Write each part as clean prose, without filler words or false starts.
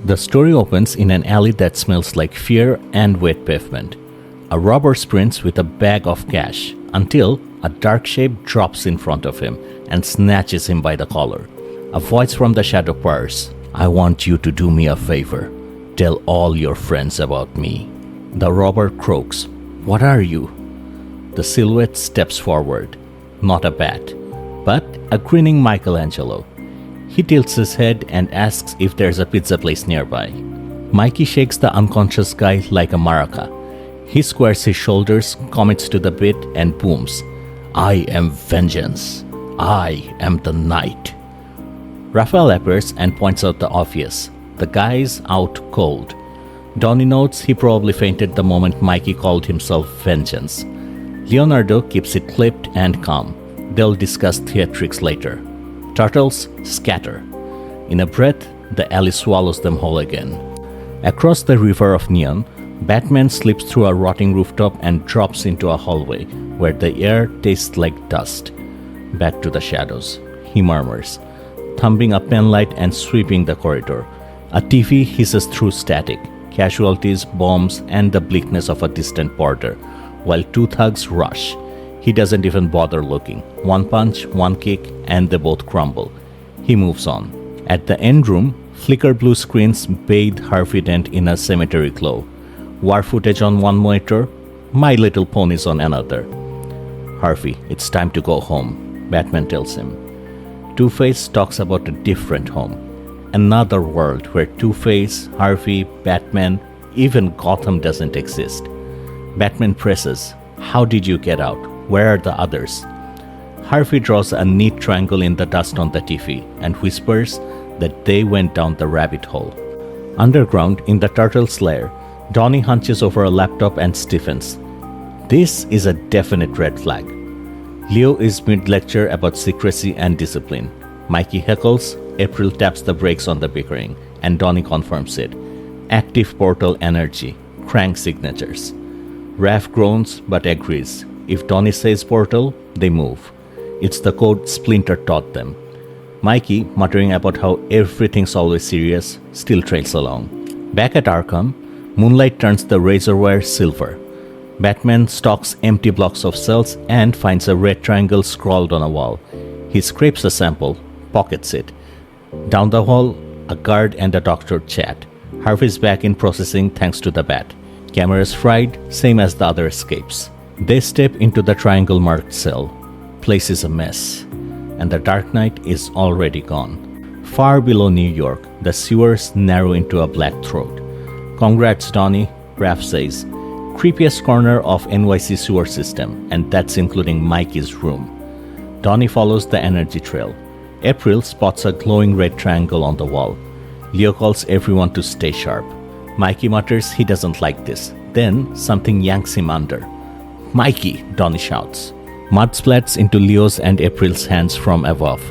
The story opens in an alley that smells like fear and wet pavement. A robber sprints with a bag of cash until a dark shape drops in front of him and snatches him by the collar. A voice from the shadow purrs, "I want you to do me a favor. Tell all your friends about me." The robber croaks, "What are you?" The silhouette steps forward. Not a bat, but a grinning Michelangelo. He tilts his head and asks if there's a pizza place nearby. Mikey shakes the unconscious guy like a maraca. He squares his shoulders, commits to the bit, and booms, "I am vengeance. I am the night." Raphael appears and points out the obvious. The guy's out cold. Donnie notes he probably fainted the moment Mikey called himself Vengeance. Leonardo keeps it clipped and calm. They'll discuss theatrics later. Turtles scatter. In a breath, the alley swallows them whole again. Across the river of neon, Batman slips through a rotting rooftop and drops into a hallway where the air tastes like dust. Back to the shadows, he murmurs, thumping a penlight and sweeping the corridor. A TV hisses through static, casualties, bombs, and the bleakness of a distant border, while two thugs rush. He doesn't even bother looking. One punch, one kick, and they both crumble. He moves on. At the end room, flicker blue screens bathe Harvey Dent in a cemetery glow. War footage on one monitor, My Little Ponies on another. "Harvey, it's time to go home," Batman tells him. Two-Face talks about a different home. Another world where Two-Face, Harvey, Batman, even Gotham doesn't exist. Batman presses, "How did you get out? Where are the others?" Harvey draws a neat triangle in the dust on the TV and whispers that they went down the rabbit hole. Underground, in the Turtles' lair, Donnie hunches over a laptop and stiffens. This is a definite red flag. Leo is mid-lecture about secrecy and discipline. Mikey heckles, April taps the brakes on the bickering, and Donnie confirms it. Active portal energy, crank signatures. Raph groans but agrees. If Donnie says portal, they move. It's the code Splinter taught them. Mikey, muttering about how everything's always serious, still trails along. Back at Arkham, moonlight turns the razor wire silver. Batman stalks empty blocks of cells and finds a red triangle scrawled on a wall. He scrapes a sample, pockets it. Down the hall, a guard and a doctor chat. Harvey's back in processing thanks to the bat. Cameras fried, same as the other escapes. They step into the triangle-marked cell. Place is a mess, and the Dark Knight is already gone. Far below New York, the sewers narrow into a black throat. "Congrats, Donnie," Raph says. Creepiest corner of NYC sewer system, and that's including Mikey's room. Donnie follows the energy trail. April spots a glowing red triangle on the wall. Leo calls everyone to stay sharp. Mikey mutters he doesn't like this. Then something yanks him under. "Mikey!" Donnie shouts. Mud splats into Leo's and April's hands from above.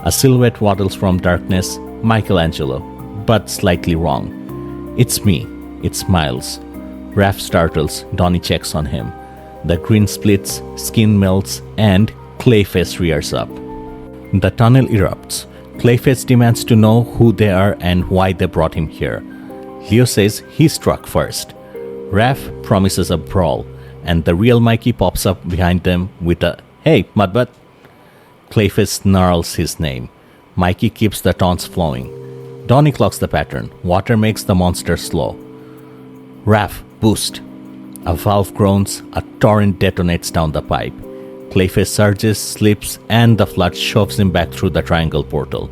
A silhouette waddles from darkness, Michelangelo, but slightly wrong. "It's me." It smiles. Raph startles. Donnie checks on him. The grin splits, skin melts, and Clayface rears up. The tunnel erupts. Clayface demands to know who they are and why they brought him here. Leo says he struck first. Raph promises a brawl, and the real Mikey pops up behind them with a, "Hey, Mudbutt." Clayface snarls his name. Mikey keeps the taunts flowing. Donnie clocks the pattern. Water makes the monster slow. "Raph, boost." A valve groans, a torrent detonates down the pipe. Clayface surges, slips, and the flood shoves him back through the triangle portal.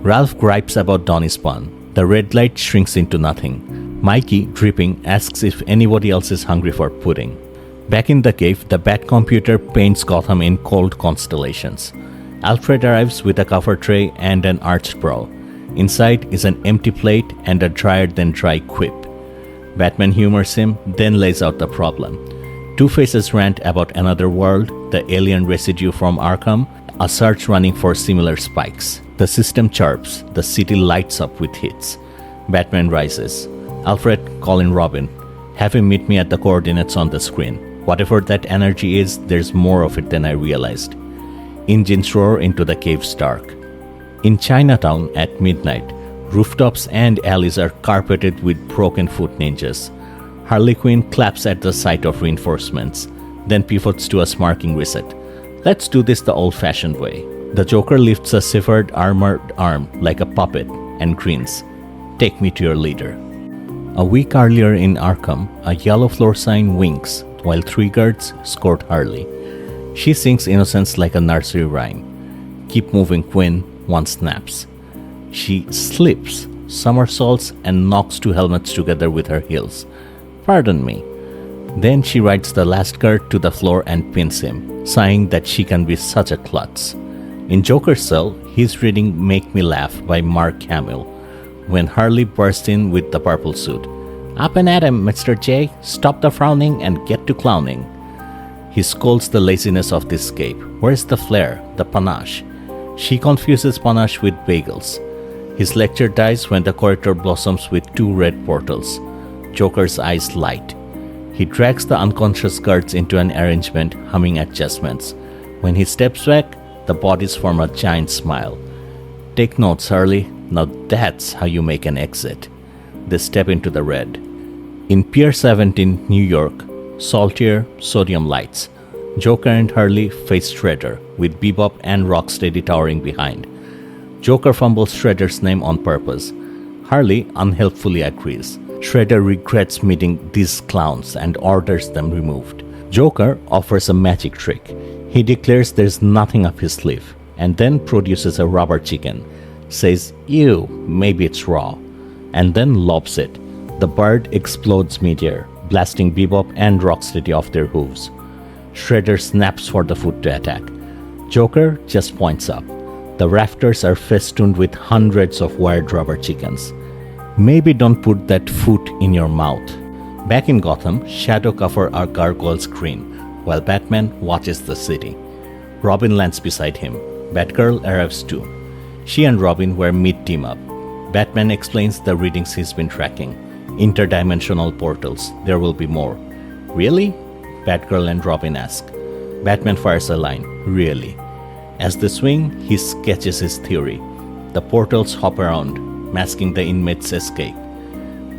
Ralph gripes about Donnie's pun. The red light shrinks into nothing. Mikey, dripping, asks if anybody else is hungry for pudding. Back in the cave, the Bat computer paints Gotham in cold constellations. Alfred arrives with a cover tray and an arched brow. Inside is an empty plate and a drier-than-dry quip. Batman humors him, then lays out the problem. Two-Face's rant about another world, the alien residue from Arkham, a search running for similar spikes. The system chirps, the city lights up with hits. Batman rises. "Alfred, call in Robin. Have him meet me at the coordinates on the screen. Whatever that energy is, there's more of it than I realized." Engines roar into the cave's dark. In Chinatown at midnight, Rooftops and alleys are carpeted with broken foot ninjas. Harley Quinn claps at the sight of reinforcements, then pivots to a smirking reset. Let's do this the old-fashioned way. The Joker lifts a severed armored arm like a puppet and grins. Take me to your leader. A week earlier in Arkham, a yellow floor sign winks while 3 guards escort Harley. She sings innocence like a nursery rhyme. Keep moving, Quinn, one snaps. She slips, somersaults, and knocks 2 helmets together with her heels. Pardon me. Then she rides the last guard to the floor and pins him, sighing that she can be such a klutz. In Joker's cell, he's reading Make Me Laugh by Mark Hamill, when Harley bursts in with the purple suit. Up and at him, Mr. J. Stop the frowning and get to clowning. He scolds the laziness of this escape. Where's the flair, the panache? She confuses panache with bagels. His lecture dies when the corridor blossoms with 2 red portals. Joker's eyes light. He drags the unconscious guards into an arrangement, humming adjustments. When he steps back, the bodies form a giant smile. Take notes, Harley. Now that's how you make an exit. They step into the red. In Pier 17, New York, saltier sodium lights. Joker and Harley face Shredder, with Bebop and Rocksteady towering behind. Joker fumbles Shredder's name on purpose. Harley unhelpfully agrees. Shredder regrets meeting these clowns and orders them removed. Joker offers a magic trick. He declares there's nothing up his sleeve, and then produces a rubber chicken. Says, ew, maybe it's raw, and then lobs it. The bird explodes midair, blasting Bebop and Rocksteady off their hooves. Shredder snaps for the foot to attack. Joker just points up. The rafters are festooned with hundreds of wired rubber chickens. Maybe don't put that foot in your mouth. Back in Gotham, Shadow cover a gargoyle's grin, while Batman watches the city. Robin lands beside him. Batgirl arrives too. She and Robin were mid-team up. Batman explains the readings he's been tracking. Interdimensional portals. There will be more. Really? Batgirl and Robin ask. Batman fires a line. Really? As they swing, he sketches his theory. The portals hop around, masking the inmates' escape.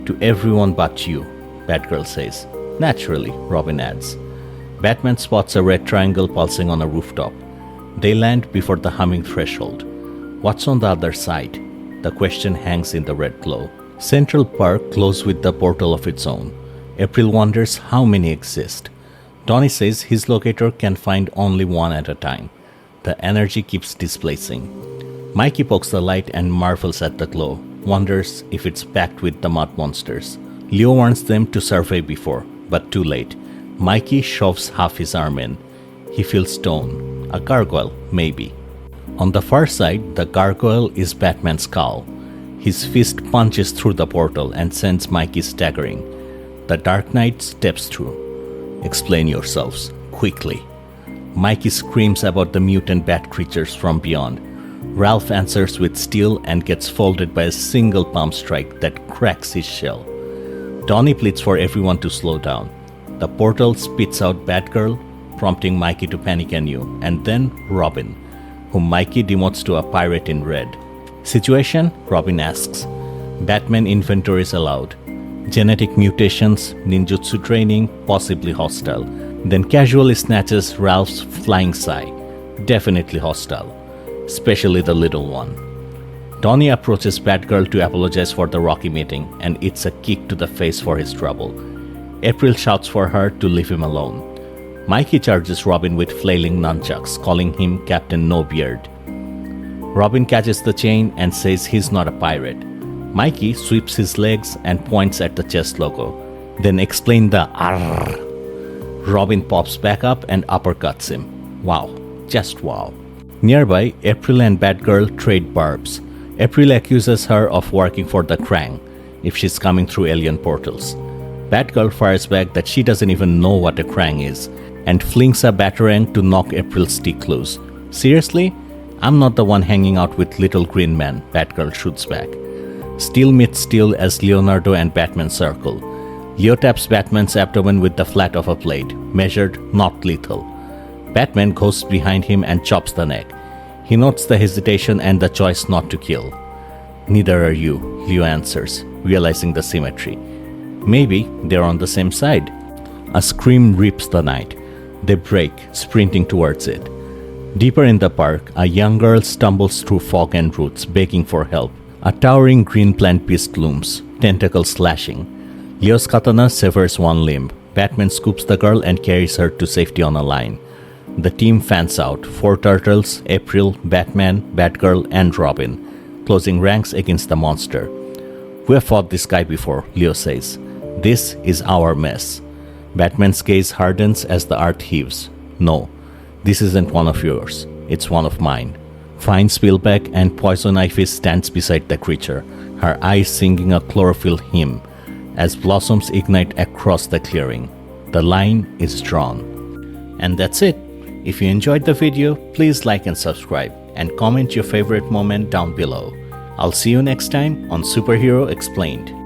To everyone but you, Batgirl says. Naturally, Robin adds. Batman spots a red triangle pulsing on a rooftop. They land before the humming threshold. What's on the other side? The question hangs in the red glow. Central Park glows with the portal of its own. April wonders how many exist. Donnie says his locator can find only one at a time. The energy keeps displacing. Mikey pokes the light and marvels at the glow, wonders if it's packed with the mud monsters. Leo warns them to survey before, but too late. Mikey shoves half his arm in. He feels stone. A gargoyle, maybe. On the far side, the gargoyle is Batman's skull. His fist punches through the portal and sends Mikey staggering. The Dark Knight steps through. Explain yourselves, quickly. Mikey screams about the mutant bat creatures from beyond. Ralph answers with steel and gets folded by a single palm strike that cracks his shell. Donnie pleads for everyone to slow down. The portal spits out Batgirl, prompting Mikey to panic anew, and then Robin, whom Mikey demotes to a pirate in red. Situation? Robin asks. Batman inventories allowed. Genetic mutations, ninjutsu training, possibly hostile. Then casually snatches Ralph's flying sigh. Definitely hostile. Especially the little one. Donnie approaches Batgirl to apologize for the rocky meeting, and it's a kick to the face for his trouble. April shouts for her to leave him alone. Mikey charges Robin with flailing nunchucks, calling him Captain No Beard. Robin catches the chain and says he's not a pirate. Mikey sweeps his legs and points at the chest logo, then explains the arrrr. Robin pops back up and uppercuts him. Wow, just wow. Nearby, April and Batgirl trade barbs. April accuses her of working for the Krang, if she's coming through alien portals. Batgirl fires back that she doesn't even know what a Krang is, and flings a batarang to knock April's stick loose. Seriously? I'm not the one hanging out with little green man, Batgirl shoots back. Steel meets steel as Leonardo and Batman circle. Leo taps Batman's abdomen with the flat of a blade, measured, not lethal. Batman goes behind him and chops the neck. He notes the hesitation and the choice not to kill. Neither are you, Leo answers, realizing the symmetry. Maybe they're on the same side. A scream rips the night. They break, sprinting towards it. Deeper in the park, a young girl stumbles through fog and roots, begging for help. A towering green plant beast looms, tentacles slashing. Leo's katana severs one limb. Batman scoops the girl and carries her to safety on a line. The team fans out, 4 Turtles, April, Batman, Batgirl, and Robin, closing ranks against the monster. We have fought this guy before, Leo says. This is our mess. Batman's gaze hardens as the earth heaves. No, this isn't one of yours. It's one of mine. Fine Spillback and Poison Ivy stands beside the creature, her eyes singing a chlorophyll hymn, as blossoms ignite across the clearing. The line is drawn. And that's it. If you enjoyed the video, please like and subscribe, and comment your favorite moment down below. I'll see you next time on Superhero Explained.